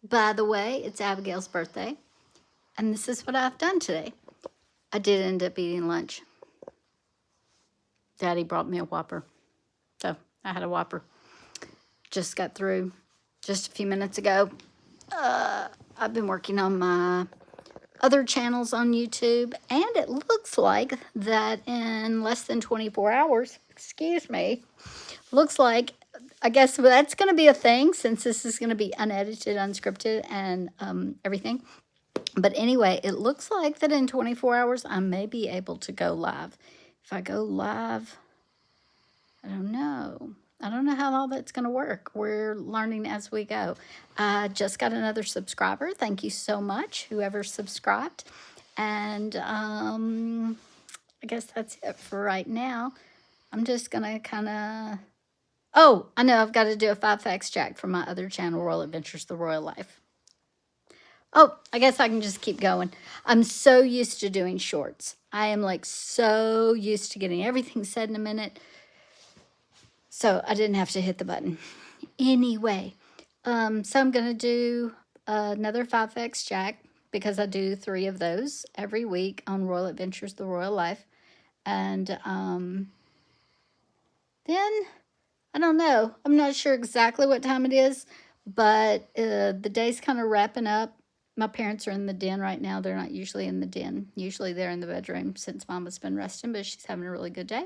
By the way, it's Abigail's birthday, and this is what I've done today. I did end up eating lunch. Daddy brought me a Whopper, so I had a Whopper. Just got through just a few minutes ago. I've been working on my other channels on YouTube, and it looks like that in less than 24 hours, excuse me, looks like, I guess that's going to be a thing since this is going to be unedited, unscripted, and everything. But anyway, it looks like that in 24 hours, I may be able to go live. If I go live, I don't know. I don't know how all that's going to work. We're learning as we go. I just got another subscriber. Thank you so much, whoever subscribed. And I guess that's it for right now. I'm just going to kind of... Oh, I know I've got to do a 5 facts jack for my other channel, Royal Adventures, The Royal Life. Oh, I guess I can just keep going. I'm so used to doing shorts. I am like so used to getting everything said in a minute. So I didn't have to hit the button. Anyway, so I'm going to do another 5 facts jack because I do 3 of those every week on Royal Adventures, The Royal Life. And then, I don't know. I'm not sure exactly what time it is, but the day's kind of wrapping up. My parents are in the den right now. They're not usually in the den. Usually they're in the bedroom since Mama's been resting, but she's having a really good day.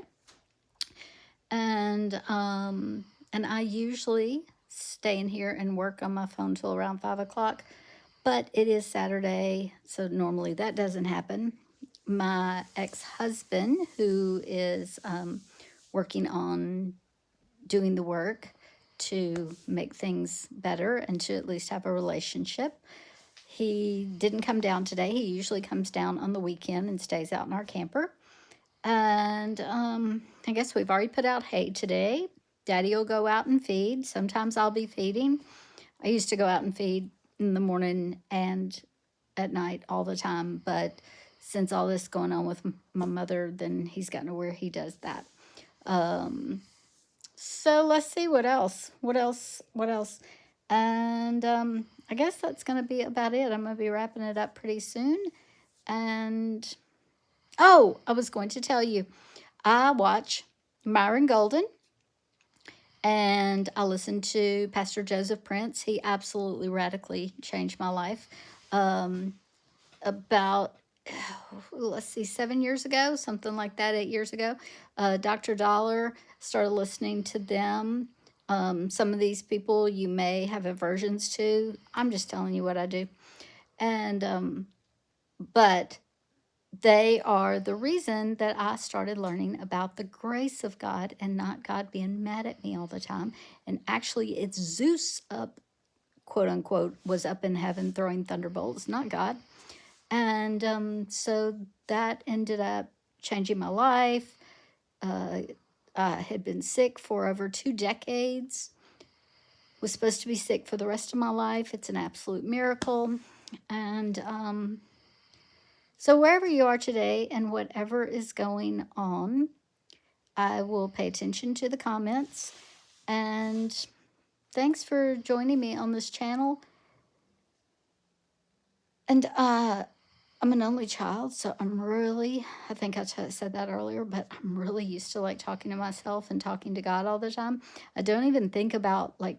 And I usually stay in here and work on my phone till around 5 o'clock, but it is Saturday, so normally that doesn't happen. My ex-husband, who is working on doing the work to make things better and to at least have a relationship, he didn't come down today. He usually comes down on the weekend and stays out in our camper. And I guess we've already put out hay today. Daddy will go out and feed. Sometimes I'll be feeding. I used to go out and feed in the morning and at night all the time, but since all this going on with my mother, then he's gotten to where he does that. So let's see what else. And I guess that's going to be about it. I'm going to be wrapping it up pretty soon. And, oh, I was going to tell you, I watch Myron Golden and I listen to Pastor Joseph Prince. He absolutely radically changed my life. About, let's see, 7 years ago, something like that, 8 years ago, Dr. Dollar, started listening to them. Some of these people you may have aversions to. I'm just telling you what I do. And, but they are the reason that I started learning about the grace of God and not God being mad at me all the time. And actually, it's Zeus up, quote unquote, was up in heaven throwing thunderbolts, not God. And so that ended up changing my life. I had been sick for over 2 decades. Was supposed to be sick for the rest of my life. It's an absolute miracle. And so wherever you are today and whatever is going on, I will pay attention to the comments. And thanks for joining me on this channel. And I'm an only child, so I think I said that earlier, but I'm really used to like talking to myself and talking to God all the time. I don't even think about like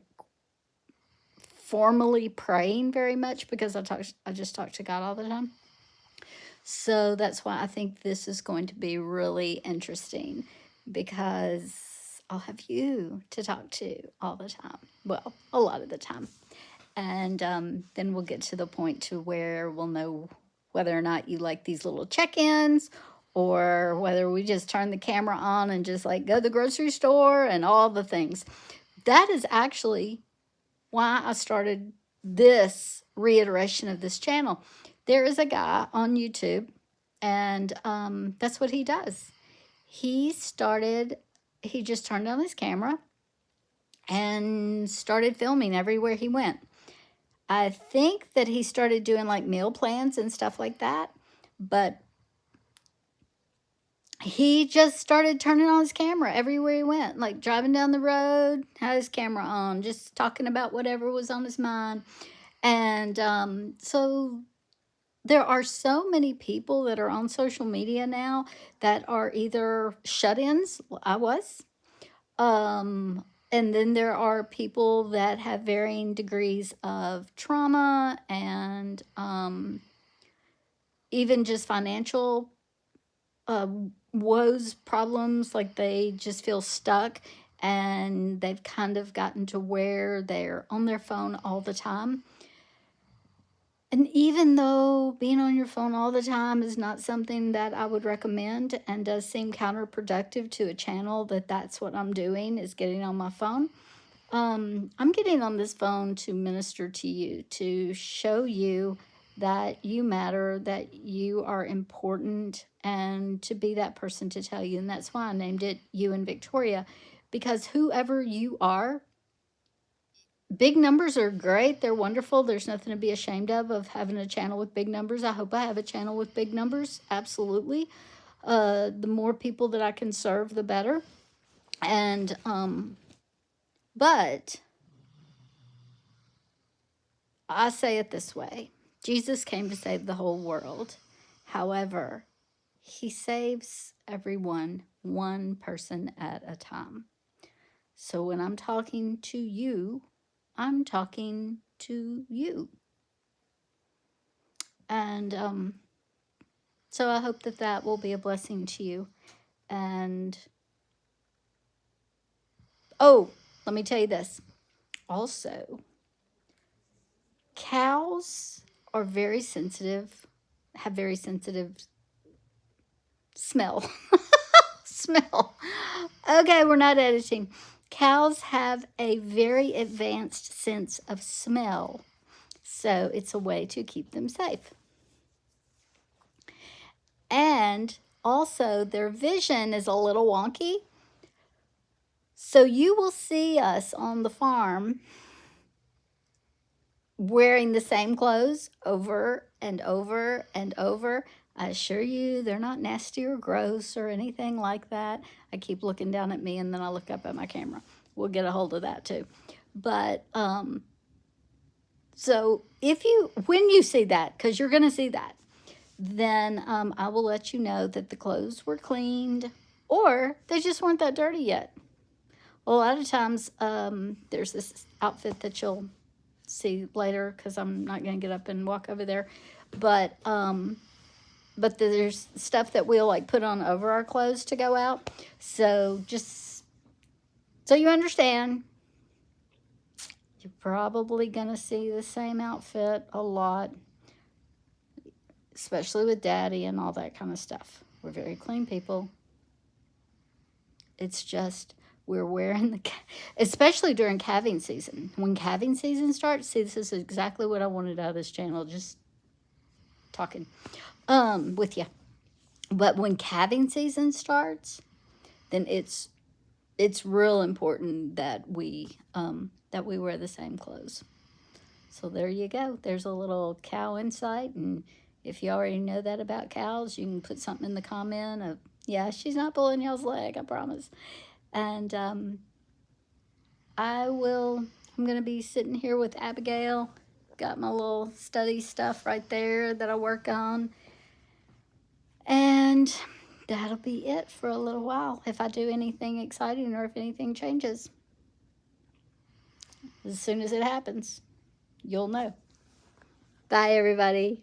formally praying very much because I just talk to God all the time. So that's why I think this is going to be really interesting because I'll have you to talk to all the time. Well, a lot of the time. And then we'll get to the point to where we'll know whether or not you like these little check-ins or whether we just turn the camera on and just like go to the grocery store and all the things. That is actually why I started this reiteration of this channel. There is a guy on YouTube, and that's what he does. He just turned on his camera and started filming everywhere he went. I think that he started doing like meal plans and stuff like that, but he just started turning on his camera everywhere he went, like driving down the road, had his camera on, just talking about whatever was on his mind. And so there are so many people that are on social media now that are either shut-ins, I was, and then there are people that have varying degrees of trauma and even just financial woes, problems, like they just feel stuck and they've kind of gotten to where they're on their phone all the time. And even though being on your phone all the time is not something that I would recommend and does seem counterproductive to a channel, that's what I'm doing, is getting on my phone. I'm getting on this phone to minister to you, to show you that you matter, that you are important, and to be that person to tell you. And that's why I named it You and Victoria, because whoever you are, big numbers are great. They're wonderful. There's nothing to be ashamed of having a channel with big numbers. I hope I have a channel with big numbers. Absolutely. The more people that I can serve, the better. And, but I say it this way. Jesus came to save the whole world. However, he saves everyone one person at a time. So when I'm talking to you, I'm talking to you. And so I hope that will be a blessing to you. And, oh, let me tell you this. Also, cows are very sensitive, have very sensitive smell. Smell. Okay, we're not editing. Cows have a very advanced sense of smell. So it's a way to keep them safe. And also, their vision is a little wonky. So you will see us on the farm wearing the same clothes over and over and over. I assure you, they're not nasty or gross or anything like that. I keep looking down at me and then I look up at my camera. We'll get a hold of that too. But, so when you see that, because you're going to see that, then I will let you know that the clothes were cleaned or they just weren't that dirty yet. A lot of times there's this outfit that you'll see later because I'm not going to get up and walk over there. But there's stuff that we'll like put on over our clothes to go out. So just so you understand, you're probably going to see the same outfit a lot, especially with Daddy and all that kind of stuff. We're very clean people. It's just we're wearing especially during calving season. When calving season starts, see, this is exactly what I wanted out of this channel, just talking with you. But when calving season starts, then it's real important that we wear the same clothes. So there you go. There's a little cow insight, and if you already know that about cows, you can put something in the comment of, yeah, she's not pulling y'all's leg, I promise. And I'm going to be sitting here with Abigail. Got my little study stuff right there that I work on. And that'll be it for a little while. If I do anything exciting or if anything changes, as soon as it happens, you'll know. Bye, everybody.